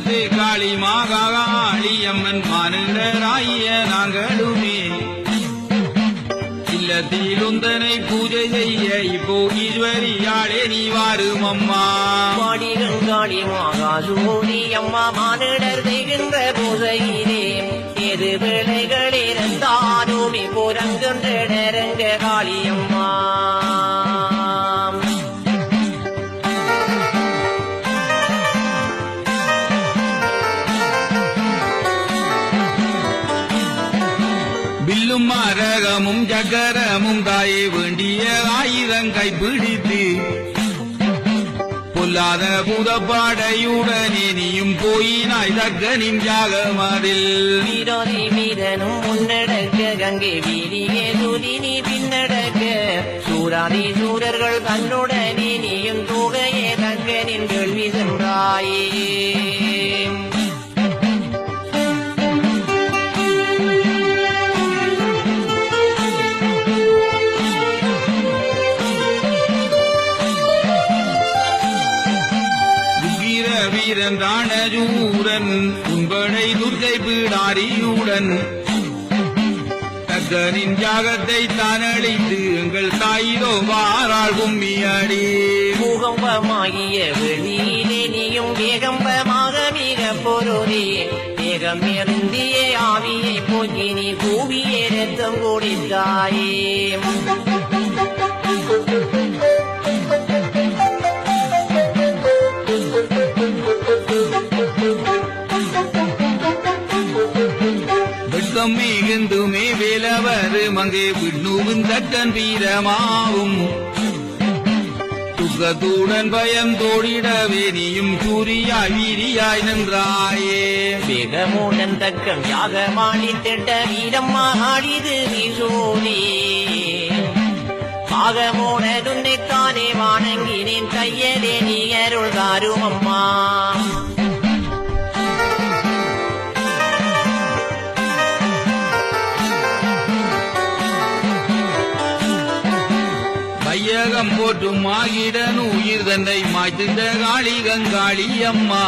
இல்லத்து காளி மாகாளியம்மன் மானிடராய நாங்களுமே இல்லத்தில் உந்தனை பூஜை செய்ய இப்போ ஈஸ்வரியாளே நீ வாரும் அம்மா. பாடிகங்காளி மாகாசூரி அம்மா மானிடர் செய்கின்ற பூஜையிலே எது வேளைகள் இருந்தாலுமே புறங்கொன்ற நெருங்க காளியம்மா. வில்லும் மரகமும் ஜகரமும் தாயே வேண்டிய ஆயுதம் கைப்பிடித்து பொல்லாத பூதப்பாடையுடனே நீயும் போயினாய் தக்கனின் ஜாகமதில். வீரோதி வீரனும் முன்னடக்க கங்கை வீரியே சூதி நீ பின்னடக்க சூராதி சூரர்கள் தன்னுடனே நீயும் தூகையே தங்கனின் கேள்வி சென்றாயே. வீரன் தானஜூரன் உன்படை துர்க்கை பீடாரியுடன் தக்கனின் ஜாகத்தை தானடித்து எங்கள் தாயிலோ வாராள் கும்மியடி. பூகம்பமாகிய வெளியிலே நீயும் வேகம்பமாக மிக பொருளே வேகம் எருந்திய ஆவியை போக்கி நீ கூவிய ரத்தம் குடித்தாயே. மிகுந்துமே வேலவர் மங்கே விண்ணுவும் தக்கன் வீரமாவும் துக்கத்துடன் பயம் தோடிடவே நீயும் சூரியாய் வீரியாய் நின்றாயே. வேகமுடன் தக்கம் யாகமாடி திட்ட வீரம்மா ஆடிது வீசோனே பாகமோனதுன்னைத்தானே வானங்கினேன் கையலே நீ அருள் தாரும் அம்மா. வையகம் போற்றும் ஆகிடன் உயிர் தன்னை மாய்த்திட்ட காளி கங்காளி அம்மா.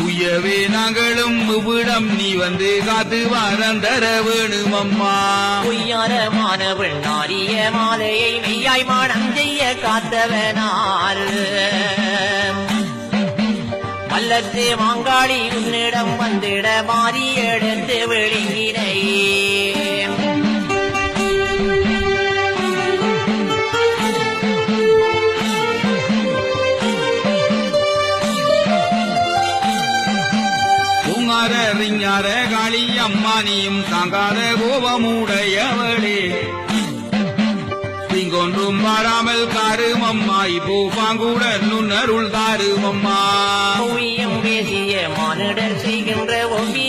உயவே நாங்களும் இவ்விடம் நீ வந்து காத்து வரந்தர வேணும் அம்மா. பொய்யாரமானவள் நாரிய மாலையை மெய்யாய் மானம் செய்ய காத்தவனார் மல்லத்து மாங்காளி உன்னிடம் வந்திட மாறி எடுத்து விழுங்கினையே. ஞார காளி அம்மா நீயும் தாங்காத கோபமுடையவளே இங்கொன்றும் வாராமல் காரும் அம்மா இப்போ பாங்குடன் நுண்ணருள் தாரும் அம்மா. பேசிய மானிடர் செய்கின்ற ஒவ்வி